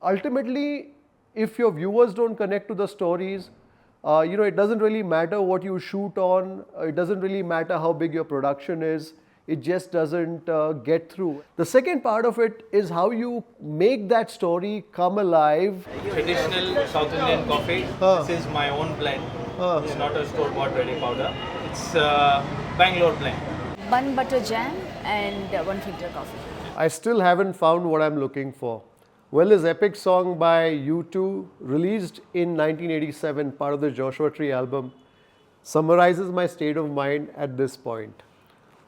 Ultimately, if your viewers don't connect to the stories, it doesn't really matter what you shoot on. It doesn't really matter how big your production is. It just doesn't get through. The second part of it is how you make that story come alive. Traditional South Indian coffee. This is my own blend. It's not a store-bought ready powder. It's Bangalore blend. Bun butter jam and one filter coffee. I still haven't found what I'm looking for. Well, this epic song by U2, released in 1987, part of the Joshua Tree album, summarizes my state of mind at this point.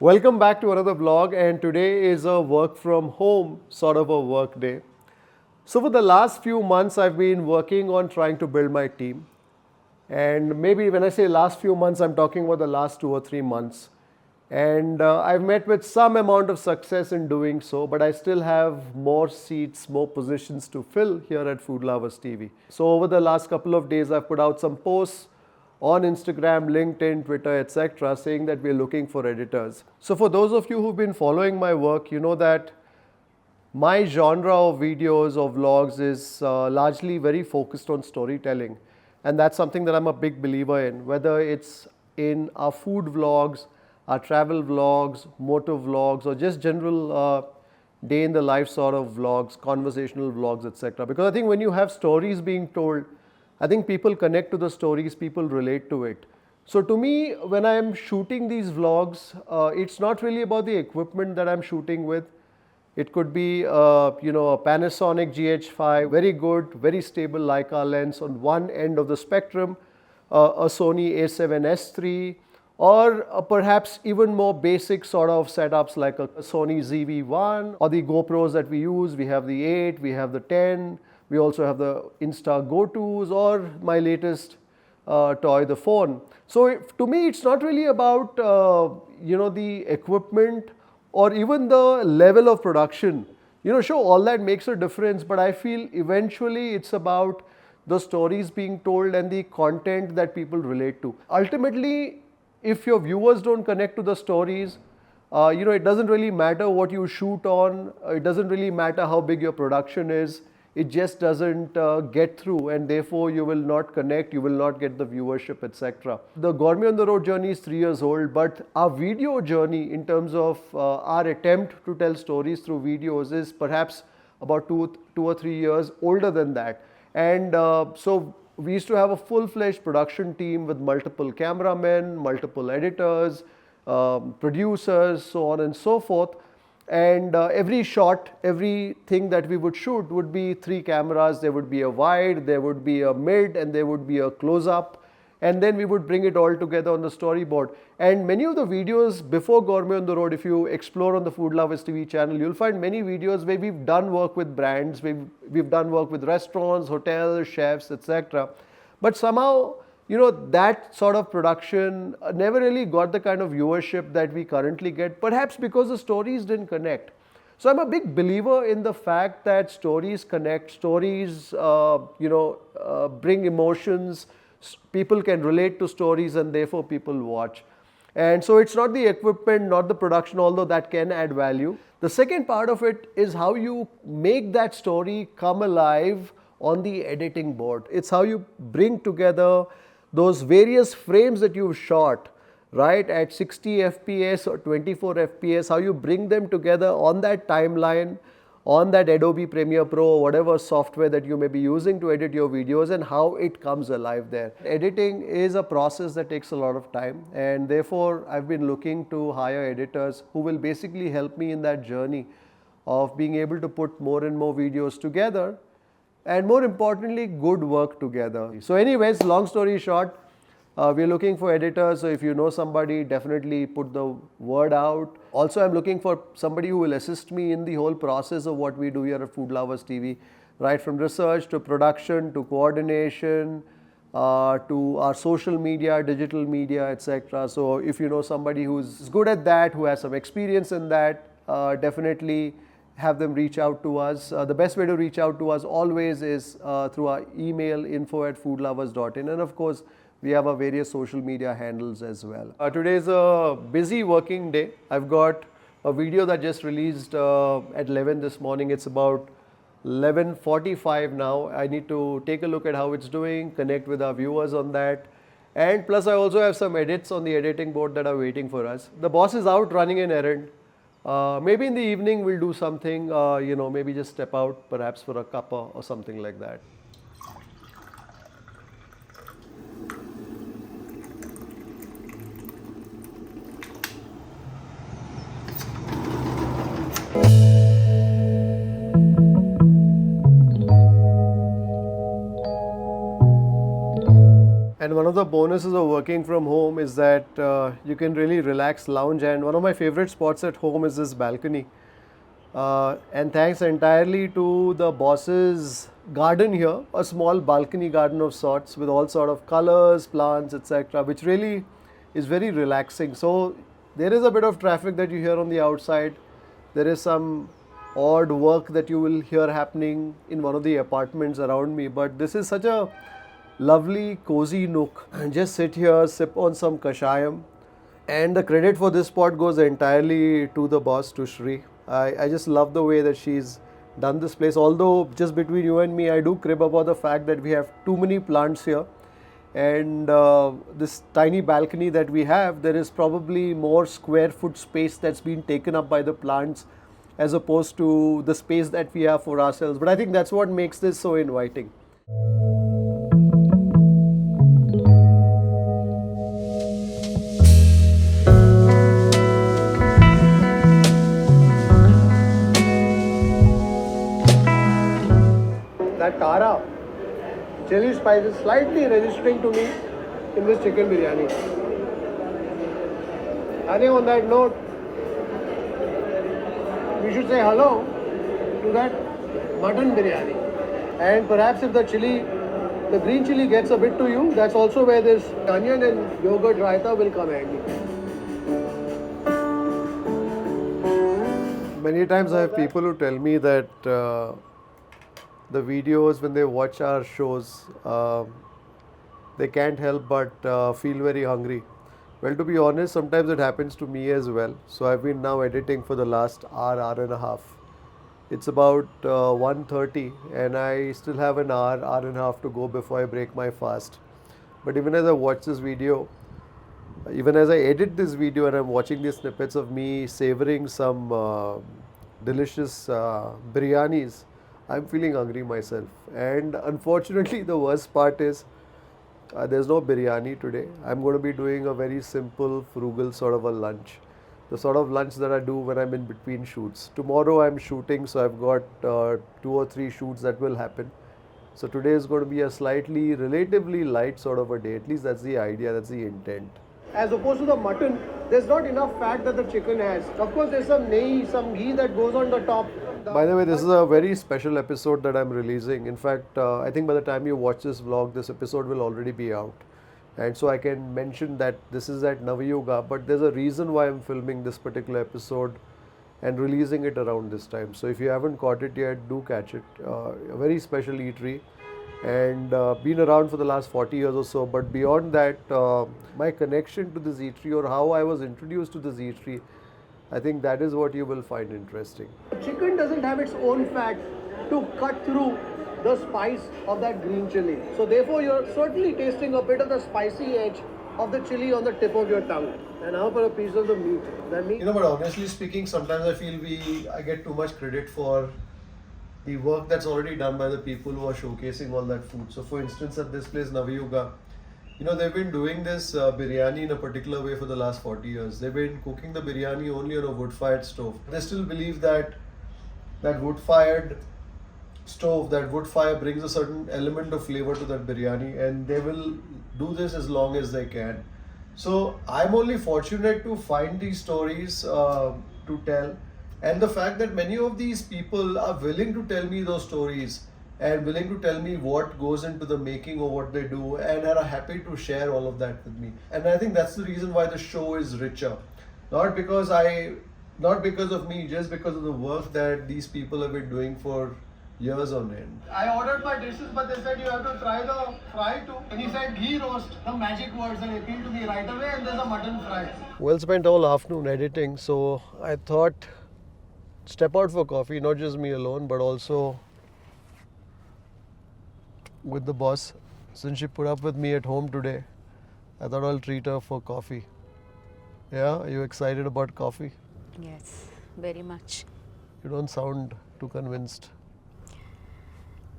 Welcome back to another vlog, and today is a work from home sort of a work day. So for the last few months, I've been working on trying to build my team. And maybe when I say last few months, I'm talking about the last 2 or 3 months. And I've met with some amount of success in doing so, but I still have more seats, more positions to fill here at Food Lovers TV. So over the last couple of days, I've put out some posts on Instagram, LinkedIn, Twitter, etc., saying that we're looking for editors. So for those of you who've been following my work, you know that my genre of videos or vlogs is largely very focused on storytelling. And that's something that I'm a big believer in, whether it's in our food vlogs, our travel vlogs, motor vlogs, or just general day in the life sort of vlogs, conversational vlogs, etc. Because I think when you have stories being told, I think people connect to the stories, people relate to it. So to me, when I'm shooting these vlogs, it's not really about the equipment that I'm shooting with. It could be, a Panasonic GH5, very good, very stable Leica lens on one end of the spectrum, a Sony a7S III, or perhaps even more basic sort of setups like a Sony ZV-1 or the GoPros that we use. We have the 8, we have the 10, we also have the Insta Go-Tos, or my latest toy, the phone. So to me, it's not really about the equipment or even the level of production. Sure, all that makes a difference, but I feel eventually it's about the stories being told and the content that people relate to. Ultimately, if your viewers don't connect to the stories, it doesn't really matter what you shoot on. It doesn't really matter how big your production is. It just doesn't get through, and therefore you will not connect, you will not get the viewership, etc. The Gourmet on the Road journey is 3 years old, but our video journey in terms of our attempt to tell stories through videos is perhaps about 2 or 3 years older than that. And so we used to have a full-fledged production team with multiple cameramen, multiple editors, producers, so on and so forth. And every shot, everything that we would shoot would be 3 cameras. There would be a wide, there would be a mid, and there would be a close-up. And then we would bring it all together on the storyboard. And many of the videos before Gourmet on the Road, if you explore on the Food Lovers TV channel, you'll find many videos where we've done work with brands, we've done work with restaurants, hotels, chefs, etc. But somehow, that sort of production never really got the kind of viewership that we currently get, perhaps because the stories didn't connect. So I'm a big believer in the fact that stories connect, stories, bring emotions, people can relate to stories, and therefore people watch. And so it's not the equipment, not the production, although that can add value. The second part of it is how you make that story come alive on the editing board. It's how you bring together those various frames that you've shot, right, at 60 FPS or 24 FPS, how you bring them together on that timeline, on that Adobe Premiere Pro or whatever software that you may be using to edit your videos, and how it comes alive there. Editing is a process that takes a lot of time, and therefore I've been looking to hire editors who will basically help me in that journey of being able to put more and more videos together, and more importantly, good work together. So anyways, long story short, we're looking for editors, so if you know somebody, definitely put the word out. Also, I'm looking for somebody who will assist me in the whole process of what we do here at Food Lovers TV, right from research to production to coordination to our social media, digital media, etc. So if you know somebody who's good at that, who has some experience in that, definitely have them reach out to us. The best way to reach out to us always is through our email info@foodlovers.in, and of course we have our various social media handles as well. Today is a busy working day. I've got a video that just released at 11 this morning. It's about 11:45 now. I need to take a look at how it's doing, connect with our viewers on that. And plus I also have some edits on the editing board that are waiting for us. The boss is out running an errand. Maybe in the evening we'll do something, maybe just step out perhaps for a cuppa or something like that. And one of the bonuses of working from home is that you can really relax, lounge, and one of my favorite spots at home is this balcony. And thanks entirely to the boss's garden here, a small balcony garden of sorts with all sort of colors, plants, etc., which really is very relaxing. So there is a bit of traffic that you hear on the outside. There is some odd work that you will hear happening in one of the apartments around me, but this is such a lovely cozy nook, and just sit here, sip on some kashayam, and the credit for this spot goes entirely to the boss, to Shri. I just love the way that she's done this place, although just between you and me I do crib about the fact that we have too many plants here, and this tiny balcony that we have, there is probably more square foot space that's been taken up by the plants as opposed to the space that we have for ourselves, but I think that's what makes this so inviting. That Tara chili spice is slightly registering to me in this chicken biryani. I think on that note, we should say hello to that mutton biryani. And perhaps if the green chili gets a bit to you, that's also where this onion and yogurt raita will come handy. Many times I have people who tell me that the videos, when they watch our shows, they can't help but feel very hungry. Well, to be honest, sometimes it happens to me as well. So I've been now editing for the last hour and a half. It's about 1:30 and I still have an hour and a half to go before I break my fast. But even as I watch this video, even as I edit this video and I'm watching these snippets of me savoring some delicious biryanis, I'm feeling hungry myself. And unfortunately, the worst part is there's no biryani today. I'm going to be doing a very simple, frugal sort of a lunch. The sort of lunch that I do when I'm in between shoots. Tomorrow I'm shooting, so I've got 2 or 3 shoots that will happen. So today is going to be a slightly, relatively light sort of a day. At least that's the idea, that's the intent. As opposed to the mutton, there's not enough fat that the chicken has. Of course, there's some nehi, some ghee that goes on the top. By the way, this is a very special episode that I'm releasing. In fact, I think by the time you watch this vlog, this episode will already be out. And so I can mention that this is at Navayuga, but there's a reason why I'm filming this particular episode and releasing it around this time. So if you haven't caught it yet, do catch it. A very special eatery, and been around for the last 40 years or so. But beyond that, my connection to this eatery, or how I was introduced to this eatery, I think that is what you will find interesting. Chicken doesn't have its own fat to cut through the spice of that green chili. So therefore you're certainly tasting a bit of the spicy edge of the chili on the tip of your tongue. And now for a piece of the meat. But honestly speaking, sometimes I feel I get too much credit for the work that's already done by the people who are showcasing all that food. So for instance, at this place, Navayuga, they've been doing this biryani in a particular way for the last 40 years. They've been cooking the biryani only on a wood-fired stove. They still believe that wood-fired stove, that wood fire brings a certain element of flavor to that biryani, and they will do this as long as they can. So I'm only fortunate to find these stories to tell, and the fact that many of these people are willing to tell me those stories and willing to tell me what goes into the making of what they do, and are happy to share all of that with me. And I think that's the reason why the show is richer. Not because of me, just because of the work that these people have been doing for years on end. I ordered my dishes, but they said you have to try the fry too. And he said ghee roast, the magic words that appealed to me right away, and there's a mutton fry. Well spent all afternoon editing, so I thought step out for coffee, not just me alone, but also with the boss. Since she put up with me at home today, I thought I'll treat her for coffee. Yeah, are you excited about coffee? Yes, very much. You don't sound too convinced.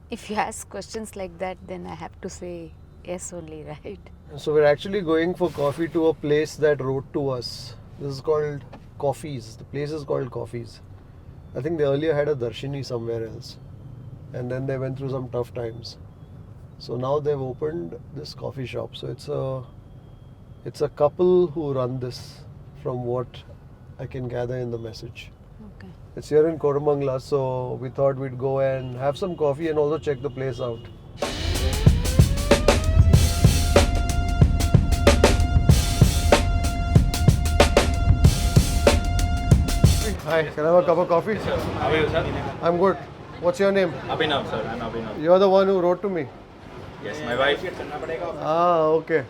If you ask questions like that, then I have to say yes only, right? So we're actually going for coffee to a place that wrote to us. This is called Coffees. The place is called Coffees. I think they earlier had a Darshini somewhere else. And then they went through some tough times. So now they've opened this coffee shop. So it's a couple who run this, from what I can gather in the message. Okay. It's here in Koramangala, so we thought we'd go and have some coffee and also check the place out. Hi, can I have a cup of coffee? Sir, how are you, sir? I'm good. What's your name? Abhinav, sir. I'm Abhinav. You're the one who wrote to me. Yes, my wife. Ah, okay.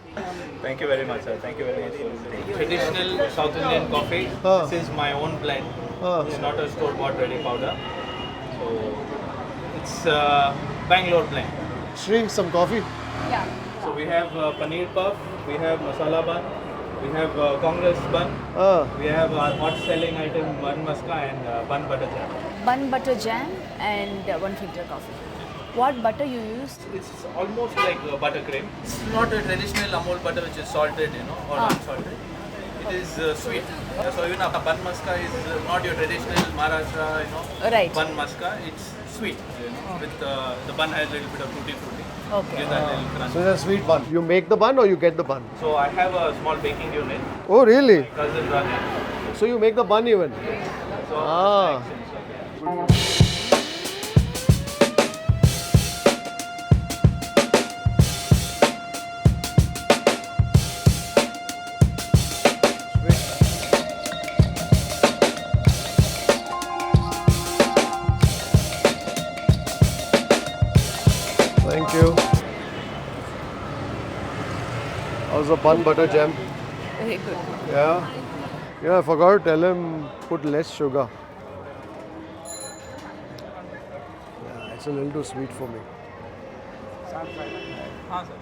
Thank you very much, sir. Thank you very much. Traditional South Indian coffee. Ah. This is my own blend. Ah. It's not a store-bought ready powder. So it's Bangalore blend. Shri, some coffee? Yeah. So we have paneer puff, we have masala bun, we have Congress bun, Ah, we have our hot selling item bun maska and bun butter jam. Bun butter jam and 1 filter coffee. What butter you use? It's almost like buttercream. It's not a traditional Amul butter which is salted, or unsalted. It is sweet. So even a bun maska is not your traditional Maharashtra, Right. bun maska. It's sweet, with the bun has a little bit of tutti frutti. Okay. Gives that little crunch. so it's a sweet bun. You make the bun or you get the bun? So I have a small baking unit. Oh, really? Cousin run it. So you make the bun even? So Ah. Thank you. How's the bun butter jam? Very good. Yeah. Yeah, I forgot to tell him put less sugar. Yeah, it's a little too sweet for me. हाँ, sir.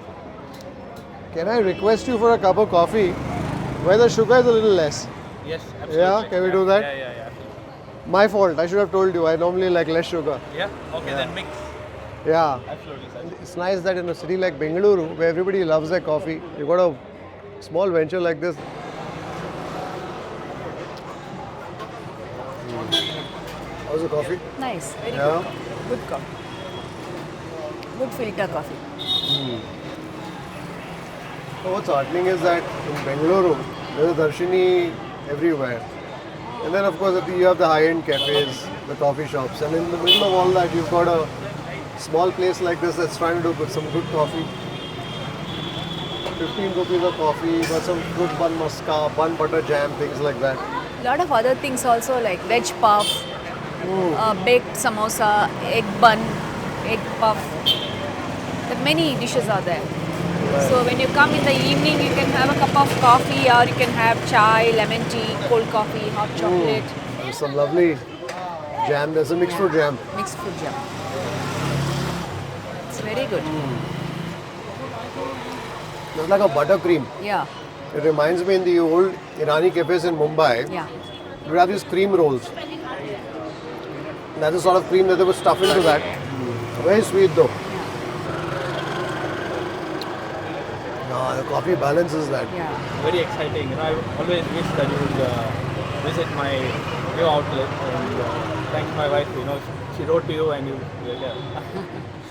Can I request you for a cup of coffee where the sugar is a little less? Yes, absolutely. Yeah, can we do that? Yeah, absolutely. My fault. I should have told you. I normally like less sugar. Yeah, okay, then mix. Yeah. Absolutely, sir. It's nice that in a city like Bengaluru, where everybody loves their coffee, you've got a small venture like this. How's the coffee? Nice. Very Yeah. good. Good coffee. Good filter coffee. So what's heartening is that in Bengaluru, there's a Darshini everywhere. And then of course you have the high-end cafes, the coffee shops. And in the middle of all that, you've got a small place like this that's trying to do some good coffee. 15 rupees of coffee, got some good bun maska, bun butter jam, things like that. Lot of other things also like veg puff, baked samosa, egg bun, egg puff. There are many dishes are there. So when you come in the evening, you can have a cup of coffee or you can have chai, lemon tea, cold coffee, hot chocolate, There's some lovely jam. There's a mixed fruit jam. mixed fruit jam. It's very good. It's like a buttercream. Yeah, It reminds me in the old Irani cafes in Mumbai, yeah. you have these cream rolls. That's the sort of cream that they would stuff into that. Very sweet though. No, the coffee balances that. Yeah. Very exciting. I always wish that you would visit my new outlet. And thanks to my wife. She wrote to you and you. Yeah.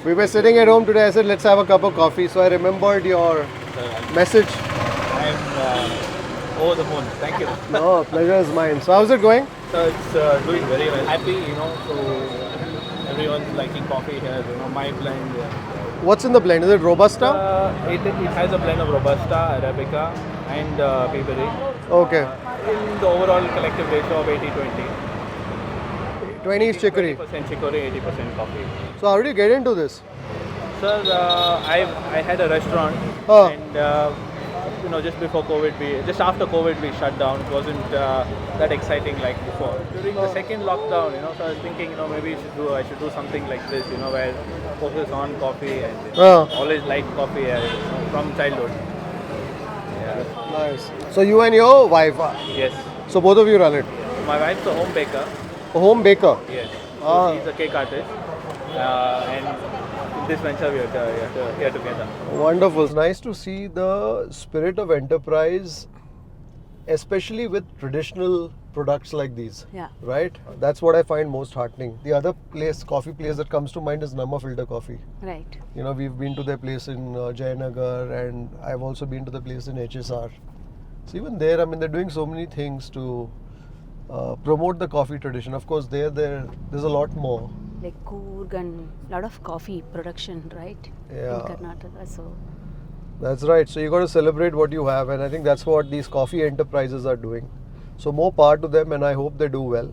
We were sitting at home today. I said, let's have a cup of coffee. So I remembered your message. I am over the moon. Thank you. No, pleasure is mine. So how's it going? So it's doing very well. Happy, so everyone's liking coffee here. My blend. What's in the blend? Is it Robusta? It has a blend of Robusta, Arabica, and Peppery. Okay. In the overall collective ratio of 80-20. 20 is chicory. 20% chicory, 80% coffee. So how did you get into this? Sir, I had a restaurant Oh. and just before COVID, just after COVID, we shut down. It wasn't that exciting like before. During the second lockdown, so I was thinking, maybe I should do something like this, where focus on coffee and always liked coffee from childhood. Yeah. Nice. So you and your wife, Yes. so both of you run it. My wife's a home baker. A home baker. Yes. So she's a cake artist, and in this venture we are here together. Wonderful. It's nice to see the spirit of enterprise, especially with traditional products like these. Yeah. Right? That's what I find most heartening. The other coffee place that comes to mind is Nama Filter Coffee. Right. We've been to their place in Jayanagar, and I've also been to the place in HSR. So even there, they're doing so many things to promote the coffee tradition. Of course, there's a lot more. Like Coorg and a lot of coffee production, right? Yeah. In Karnataka. So That's right. So you got to celebrate what you have, and I think that's what these coffee enterprises are doing. So more power to them, and I hope they do well.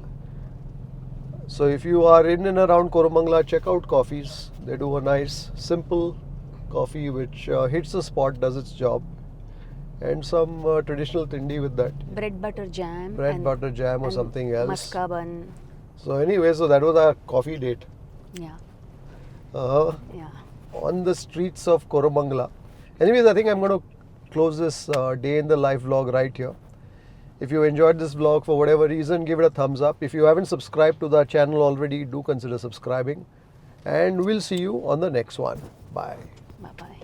So if you are in and around Koramangala, check out coffees. They do a nice, simple coffee which hits the spot, does its job, and some traditional tindi with that. bread butter jam. Bread butter jam or and something else. Muska bun. So anyway, so that was our coffee date. Yeah. Yeah. On the streets of Koramangala. Anyways, I think I'm going to close this day in the life vlog right here. If you enjoyed this vlog for whatever reason, give it a thumbs up. If you haven't subscribed to the channel already, do consider subscribing. And we'll see you on the next one. Bye. Bye bye.